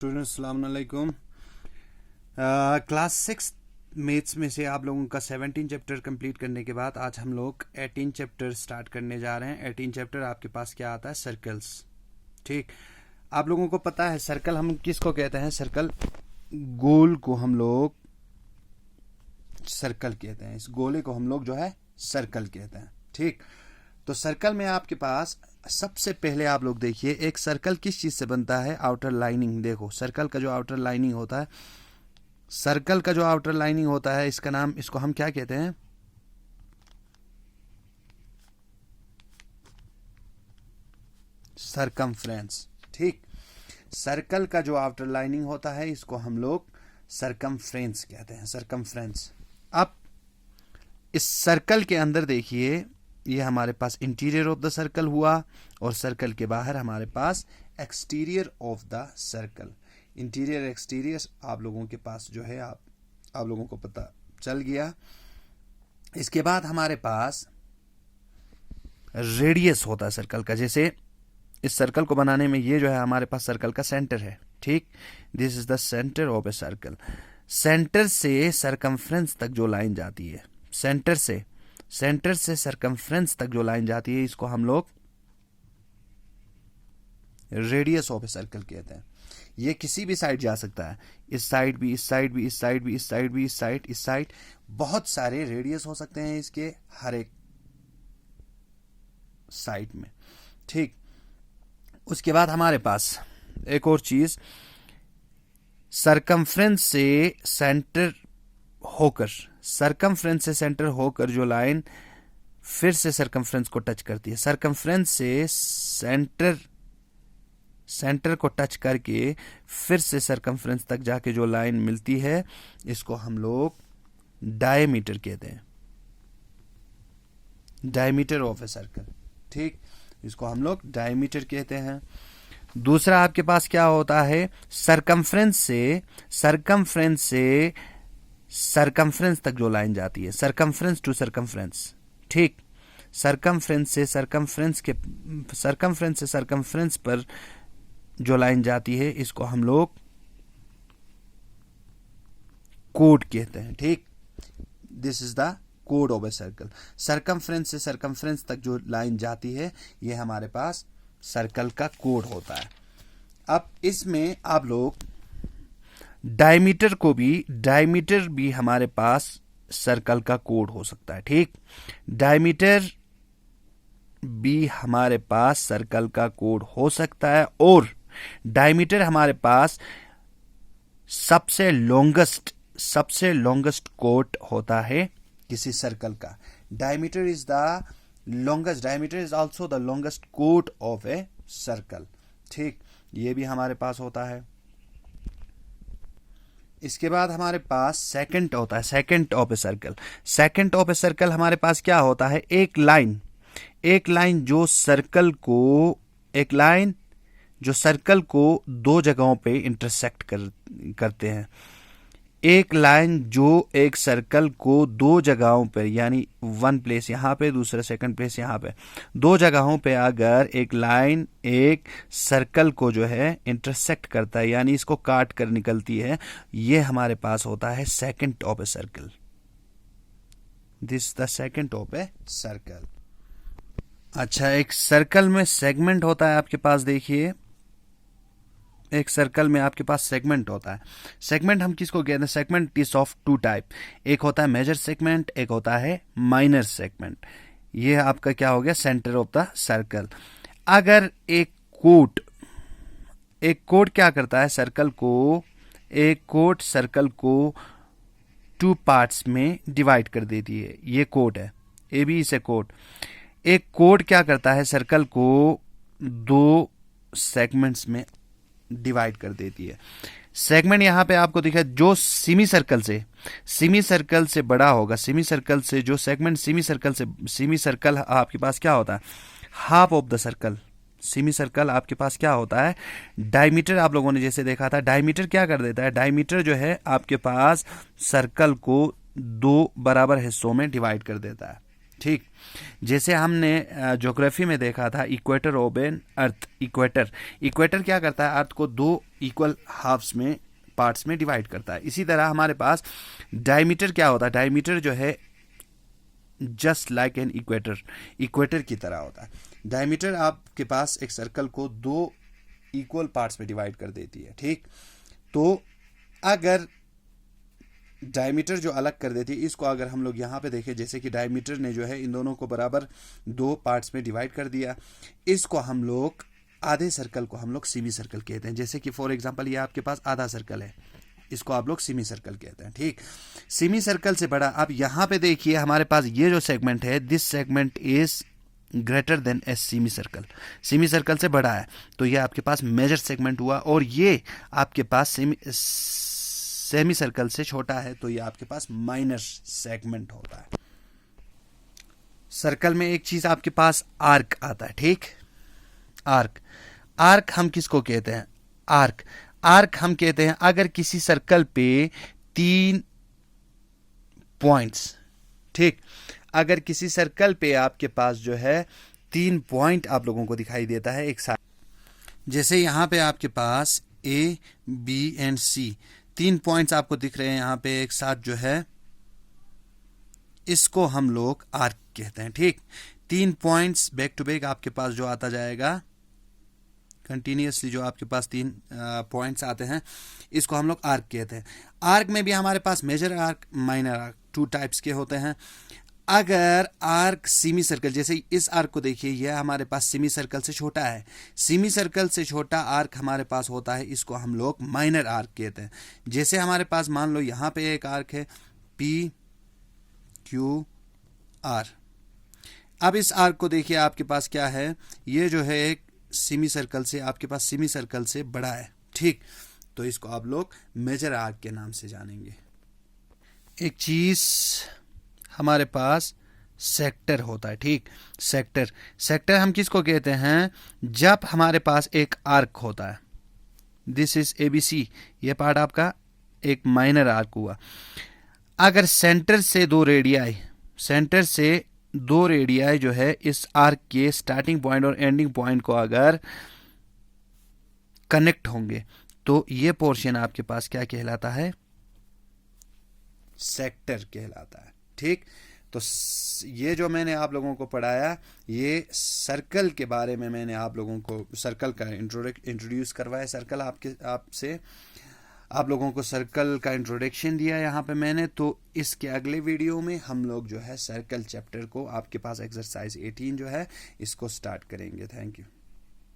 Students अस्सलाम वालेकुम। Class 6 maths में से आप लोगों का 17 चैप्टर कंप्लीट करने के बाद आज हम लोग 18 चैप्टर स्टार्ट करने जा रहे हैं। 18 चैप्टर आपके पास क्या आता है? सर्कल्स। ठीक, आप लोगों को पता है सर्कल हम किसको कहते हैं? सर्कल, गोल को हम लोग सर्कल कहते हैं। इस गोले को हम लोग जो है सर्कल कहते हैं। ठीक, तो सर्कल में आपके पास सबसे पहले आप लोग देखिए, एक सर्कल किस चीज से बनता है? Outer lining. देखो, सर्कल का जो आउटर लाइनिंग होता है, सर्कल का जो आउटर लाइनिंग होता है, इसका नाम, इसको हम क्या कहते हैं? सरकमफ्रेंस। ठीक, सर्कल का जो आउटर लाइनिंग होता है इसको हम लोग सरकमफ्रेंस कहते हैं। सरकमफ्रेंस। अब इस सर्कल के अंदर देखिए, ये हमारे पास इंटीरियर ऑफ द सर्कल हुआ और सर्कल के बाहर हमारे पास exterior of the circle. Interior exterior आप लोगों के पास जो है आप लोगों को पता चल गया। इसके बाद हमारे पास रेडियस होता है सर्कल का। जैसे इस सर्कल को बनाने में ये जो है हमारे पास सर्कल का सेंटर है। ठीक, this is the centre of a circle. Centre से सरकमफ्रेंस तक जो लाइन जाती है, सेंटर से सरकमफ्रेंस तक जो लाइन जाती है, इसको हम लोग रेडियस ऑफ ए सर्कल कहते हैं। ये किसी भी साइड जा सकता है, इस साइड भी, इस साइड भी, इस साइड भी, इस साइड भी, इस साइड। बहुत सारे रेडियस हो सकते हैं इसके हर एक साइड में। ठीक, उसके बाद हमारे पास एक और चीज, सरकमफ्रेंस से सेंटर होकर जो लाइन फिर से सरकमफ्रेंस को टच करती है, सरकमफ्रेंस से सेंटर को टच करके फिर से सरकमफ्रेंस तक जाके जो लाइन मिलती है, इसको हम लोग डायमीटर कहते हैं। Diameter of a circle. ठीक, इसको हम लोग डायमीटर कहते हैं। दूसरा आपके पास क्या होता है? सरकमफ्रेंस से सरकमफ्रेंस तक जो लाइन जाती है, सरकमफ्रेंस टू सरकमफ्रेंस। ठीक, सरकमफ्रेंस से सरकमफ्रेंस पर जो लाइन जाती है, इसको हम लोग कोड कहते हैं। ठीक, this is the code of a circle. Circumference से सरकमफ्रेंस तक जो लाइन जाती है, ये हमारे पास सर्कल का कोड होता है। अब इसमें आप लोग डायमीटर भी हमारे पास सर्कल का कोड हो सकता है। ठीक, डायमीटर भी हमारे पास सर्कल का कोड हो सकता है, और डायमीटर हमारे पास सबसे लॉन्गेस्ट कोड होता है किसी सर्कल का। Diameter is also the longest code of a circle. ठीक, ये भी हमारे पास होता है। इसके बाद हमारे पास सेकंड होता है, second of a circle. Second of a circle हमारे पास क्या होता है? एक लाइन जो सर्कल को दो जगहों पे इंटरसेक्ट करते हैं। एक लाइन जो एक सर्कल को दो जगहों पे, यानी वन प्लेस यहाँ पे, दूसरा सेकंड प्लेस यहाँ पे, दो जगहों पे अगर एक लाइन एक सर्कल को जो है इंटरसेक्ट करता है, यानी इसको काट कर निकलती है, ये हमारे पास होता है second of a circle. This the second of a circle. अच्छा, एक सर्कल में सेगमेंट होता है आपके पास। देखिए, एक सर्कल में आपके पास सेगमेंट होता है। सेगमेंट हम किसको कहते हैं? Segment is of two type. एक होता है मेजर सेगमेंट, एक होता है माइनर सेगमेंट। ये आपका क्या हो गया? Centre of the circle. अगर एक कोड क्या करता है? सर्कल को टू पार्ट्स में डिवाइड कर देती है। ये कोड है, ए बी से कोड। एक कोड क्या करता है? सर्कल को दो सेगमेंट्स में डिवाइड कर देती है। सेगमेंट यहां पे आपको दिखा, जो सेमी सर्कल से बड़ा होगा, सेमी सर्कल आपके पास क्या होता है? Half of the circle. Semi circle आपके पास क्या होता है? डायमीटर आप लोगों ने जैसे देखा था, डायमीटर क्या कर देता है? डायमीटर जो है आपके पास सर्कल को दो बराबर हिस्सों में डिवाइड कर देता है। ठीक, जैसे हमने ज्योग्राफी में देखा था, equator of an earth. Equator क्या करता है? अर्थ को दो इक्वल हाफ्स में पार्ट्स में डिवाइड करता है। इसी तरह हमारे पास डायमीटर क्या होता है, डायमीटर जो है just like an equator, equator की तरह होता है। डायमीटर आपके पास एक सर्कल को 2 इक्वल पार्ट्स में डिवाइड कर देती है, ठीक। तो अगर डायमीटर जो अलग कर देती है, इसको अगर हम लोग यहाँ पे देखें, जैसे कि डायमीटर ने जो है इन दोनों को बराबर 2 पार्ट्स में डिवाइड कर दिया, इसको हम लोग आधे सर्कल को हम लोग सेमी सर्कल कहते हैं। जैसे कि फॉर एग्जांपल ये आपके पास आधा सर्कल है, इसको आप लोग सेमी सर्कल कहते हैं, ठीक। सेमी सर्कल से बड़ा, अब यहाँ पे देखिए हमारे पास ये जो सेगमेंट है, this segment is greater than a semi circle, semi circle से बड़ा है, तो ये आपके पास मेजर सेगमेंट हुआ। और ये आपके पास सेमी सर्कल से छोटा है, तो ये आपके पास माइनर सेगमेंट होता है। सर्कल में एक चीज आपके पास आर्क आता है, ठीक। आर्क, आर्क हम किसको कहते हैं, आर्क, आर्क हम कहते हैं अगर किसी सर्कल पे 3 पॉइंट्स, ठीक, अगर किसी सर्कल पे आपके पास जो है 3 पॉइंट आप लोगों को दिखाई देता है एक साथ, जैसे यहां पे आपके पास A B and C 3 points आपको दिख रहे हैं यहां पे एक साथ जो है, इसको हम लोग आर्क कहते हैं, ठीक। 3 पॉइंट्स बैक टू बैक आपके पास जो आता जाएगा कंटिन्यूसली, जो आपके पास 3 पॉइंट्स आते हैं, इसको हम लोग आर्क कहते हैं। आर्क में भी हमारे पास major arc, minor arc, 2 types के होते हैं। अगर आर्क सेमी सर्कल, जैसे इस आर्क को देखिए, यह हमारे पास सेमी सर्कल से छोटा है, सेमी सर्कल से छोटा आर्क हमारे पास होता है, इसको हम लोग माइनर आर्क कहते हैं। जैसे हमारे पास मान लो यहाँ पे एक आर्क है पी क्यू आर, अब इस आर्क को देखिए आपके पास क्या है, ये जो है एक सेमी सर्कल से आपके पास सेमी सर्कल से बड़ा है, ठीक। तो इसको आप लोग मेजर आर्क के नाम से जानेंगे। एक चीज हमारे पास सेक्टर होता है, ठीक। सेक्टर, सेक्टर हम किसको कहते हैं, जब हमारे पास एक आर्क होता है, दिस इज एबीसी, ये पार्ट आपका एक माइनर आर्क हुआ। अगर सेंटर से 2 रेडियाई, सेंटर से 2 रेडियाई जो है इस आर्क के स्टार्टिंग पॉइंट और एंडिंग पॉइंट को अगर कनेक्ट होंगे, तो ये पोर्शन आपके पास क्या कहलाता है, सेक्टर कहलाता है, ठीक। तो ये जो मैंने आप लोगों को पढ़ाया, ये सर्कल के बारे में मैंने आप लोगों को सर्कल का इंट्रोड्यूस करवाया, सर्कल आपसे आप लोगों को सर्कल का इंट्रोडक्शन दिया यहाँ पे मैंने। तो इसके अगले वीडियो में हम लोग जो है सर्कल चैप्टर को, आपके पास एक्सरसाइज 18 जो है, इसको स्टार्ट करेंगे। Thank you.